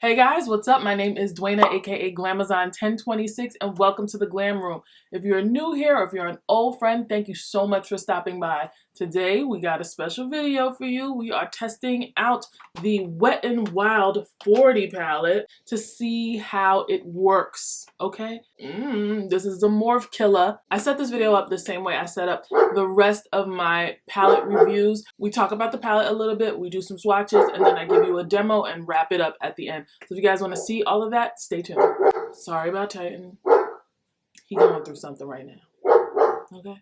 Hey guys, what's up? My name is Dwayna, aka Glamazon1026, and welcome to the Glam Room. If you're new here or if you're an old friend, thank you so much for stopping by. Today we got a special video for you. We are testing out the Wet n Wild 40 palette to see how it works, okay? This is the Morphe killer. I set this video up the same way I set up the rest of my palette reviews. We talk about the palette a little bit, we do some swatches, and then I give you a demo and wrap it up at the end. So if you guys want to see all of that, stay tuned. Sorry about Titan. He's going through something right now. Okay?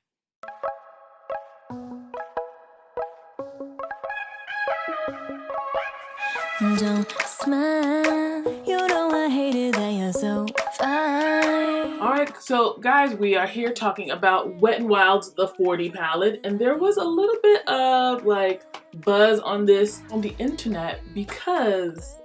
Don't smile, you know I hated that you're so fine. Alright, so guys, we are here talking about Wet n Wild's The 40 palette, and there was a little bit of like buzz on this on the internet because,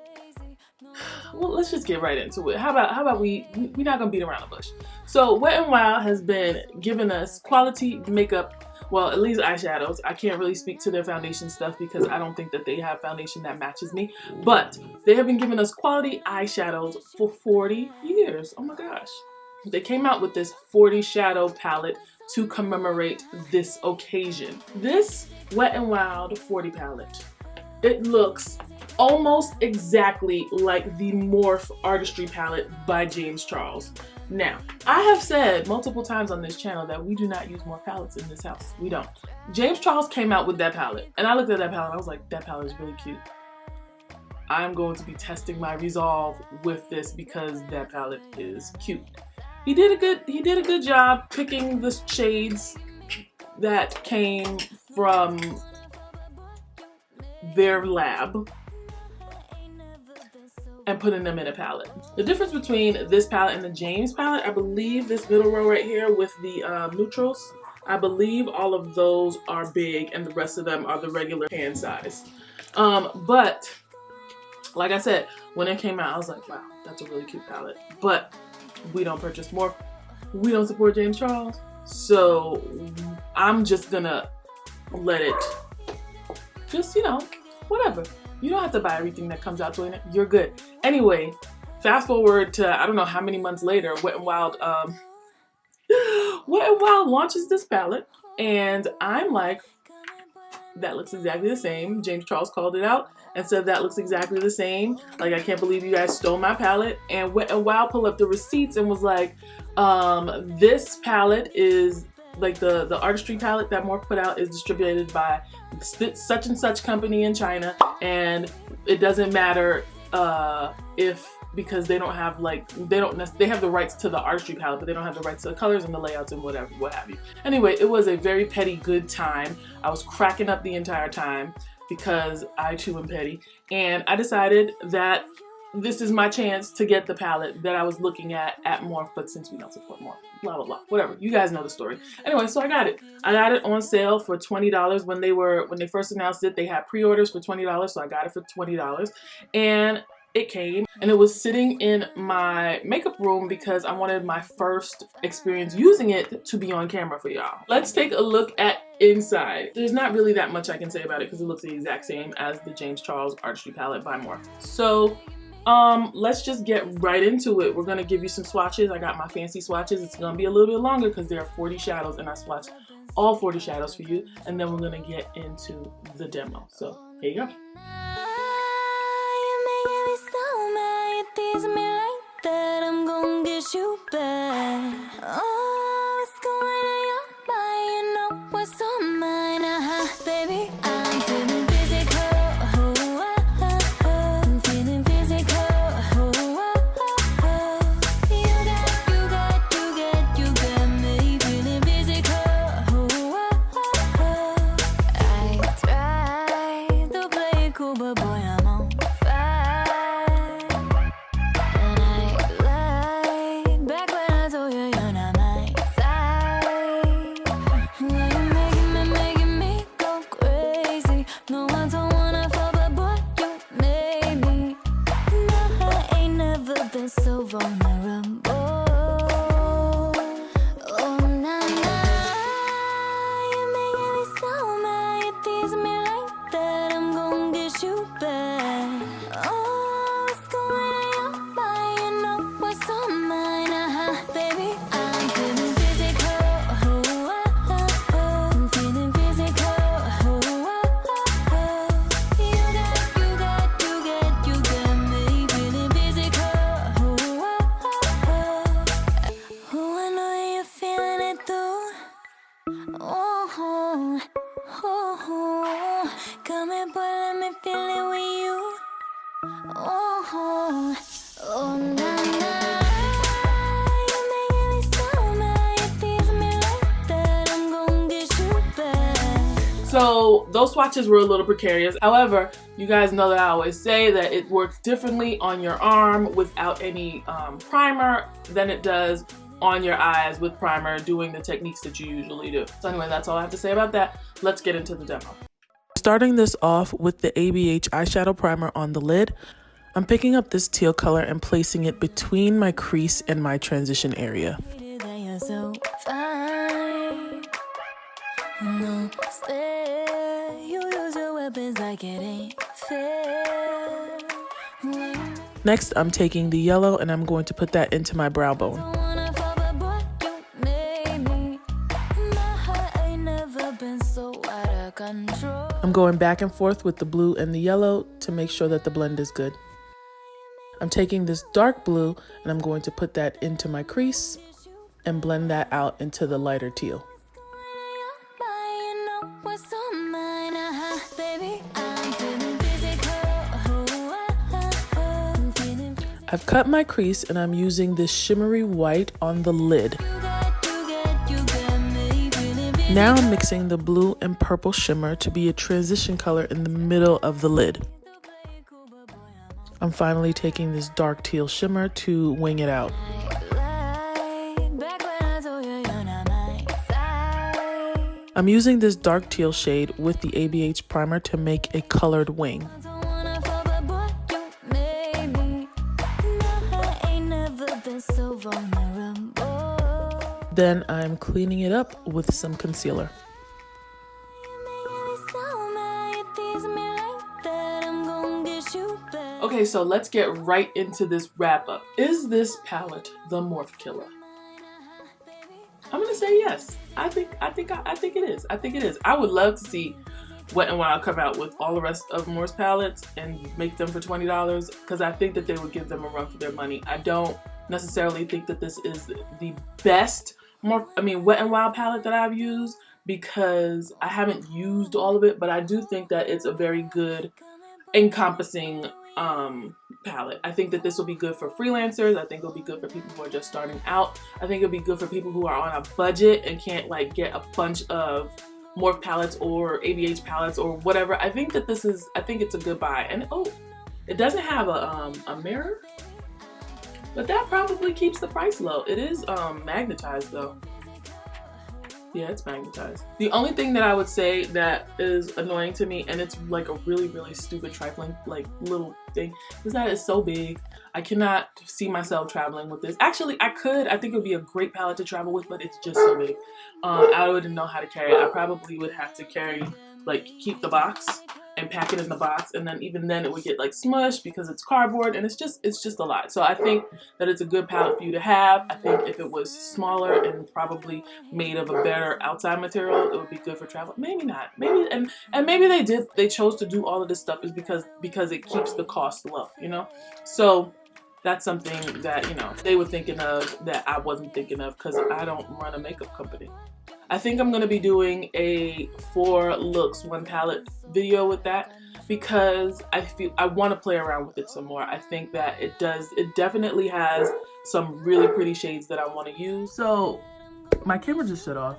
well, let's just get right into it. How about we're not gonna beat around the bush. So Wet n Wild has been giving us quality makeup, well, at least eyeshadows. I can't really speak to their foundation stuff because I don't think that they have foundation that matches me, but they have been giving us quality eyeshadows for 40 years. Oh my gosh. They came out with this 40 shadow palette to commemorate this occasion. This Wet n Wild 40 palette, it looks almost exactly like the Morphe Artistry palette by James Charles. Now, I have said multiple times on this channel that we do not use Morphe palettes in this house. We don't. James Charles came out with that palette, and I looked at that palette and I was like, that palette is really cute. I'm going to be testing my resolve with this because that palette is cute. He did a good job picking the shades that came from their lab and putting them in a palette. The difference between this palette and the James palette, I believe this middle row right here with the neutrals, I believe all of those are big and the rest of them are the regular hand size. But like I said, when it came out, I was like, wow, that's a really cute palette. But we don't purchase Morphe. We don't support James Charles. So I'm just gonna let it just, you know, whatever. You don't have to buy everything that comes out to it. You're good. Anyway, fast forward to I don't know how many months later, Wet n Wild launches this palette, and I'm like, that looks exactly the same. James Charles called it out and said that looks exactly the same. Like, I can't believe you guys stole my palette. And Wet n Wild pulled up the receipts and was like, this palette is like the Artistry palette that Morphe put out is distributed by such and such company in China, and it doesn't matter because they don't have they have the rights to the Artistry palette, but they don't have the rights to the colors and the layouts and whatever, what have you. Anyway, it was a very petty good time. I was cracking up the entire time because I too am petty, and I decided that this is my chance to get the palette that I was looking at Morphe, but since we don't support Morphe, blah, blah, blah, whatever. You guys know the story. Anyway, so I got it. I got it on sale for $20. When they first announced it, they had pre-orders for $20, so I got it for $20. And it came, and it was sitting in my makeup room because I wanted my first experience using it to be on camera for y'all. Let's take a look at inside. There's not really that much I can say about it because it looks the exact same as the James Charles Artistry palette by Morphe. So let's just get right into it. We're gonna give you some swatches. I got my fancy swatches. It's gonna be a little bit longer because there are 40 shadows and I swatched all 40 shadows for you, and then we're gonna get into the demo. So here you go. you back. Oh, what's going So those swatches were a little precarious. However, you guys know that I always say that it works differently on your arm without any primer than it does on your eyes with primer, doing the techniques that you usually do. So anyway, that's all I have to say about that. Let's get into the demo. Starting this off with the ABH eyeshadow primer on the lid, I'm picking up this teal color and placing it between my crease and my transition area. Next, I'm taking the yellow and I'm going to put that into my brow bone. I'm going back and forth with the blue and the yellow to make sure that the blend is good. I'm taking this dark blue and I'm going to put that into my crease and blend that out into the lighter teal. I've cut my crease and I'm using this shimmery white on the lid. Now I'm mixing the blue and purple shimmer to be a transition color in the middle of the lid. I'm finally taking this dark teal shimmer to wing it out. I'm using this dark teal shade with the ABH primer to make a colored wing. Then I'm cleaning it up with some concealer. Okay, so let's get right into this wrap up. Is this palette the Morphe killer? I'm gonna say yes. I think it is. I think it is. I would love to see Wet n Wild come out with all the rest of Morphe's palettes and make them for $20 because I think that they would give them a run for their money. I don't necessarily think that this is the best Wet n Wild palette that I've used because I haven't used all of it, but I do think that it's a very good encompassing palette. I think that this will be good for freelancers. I think it'll be good for people who are just starting out. I think it'll be good for people who are on a budget and can't like get a bunch of Morphe palettes or ABH palettes or whatever. I think it's a good buy. And oh, it doesn't have a mirror, but that probably keeps the price low. It is magnetized though. Yeah, it's magnetized. The only thing that I would say that is annoying to me, and it's like a really, really stupid trifling like little thing, is that it's so big. I cannot see myself traveling with this. Actually, I could. I think it would be a great palette to travel with, but it's just so big. I wouldn't know how to carry it. I probably would have to carry, like, keep the box and pack it in the box, and then even then it would get like smushed because it's cardboard, and it's just a lot. So I think that it's a good palette for you to have. I think if it was smaller and probably made of a better outside material, it would be good for travel. Maybe not. Maybe and maybe they chose to do all of this stuff is because it keeps the cost low, you know? So that's something that, you know, they were thinking of that I wasn't thinking of because I don't run a makeup company. I think I'm going to be doing a 4 looks 1 palette video with that because I want to play around with it some more. I think that it definitely has some really pretty shades that I want to use. So my camera just shut off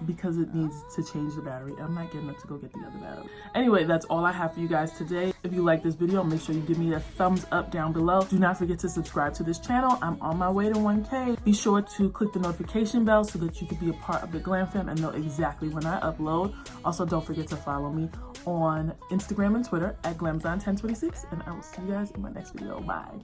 because it needs to change the battery. I'm not getting it to go get the other battery. Anyway, that's all I have for you guys today. If you like this video, make sure you give me a thumbs up down below. Do not forget to subscribe to this channel. I'm on my way to 1K. Be sure to click the notification bell so that you can be a part of the Glam Fam and know exactly when I upload. Also, don't forget to follow me on Instagram and Twitter at glamzon1026, and I will see you guys in my next video. Bye.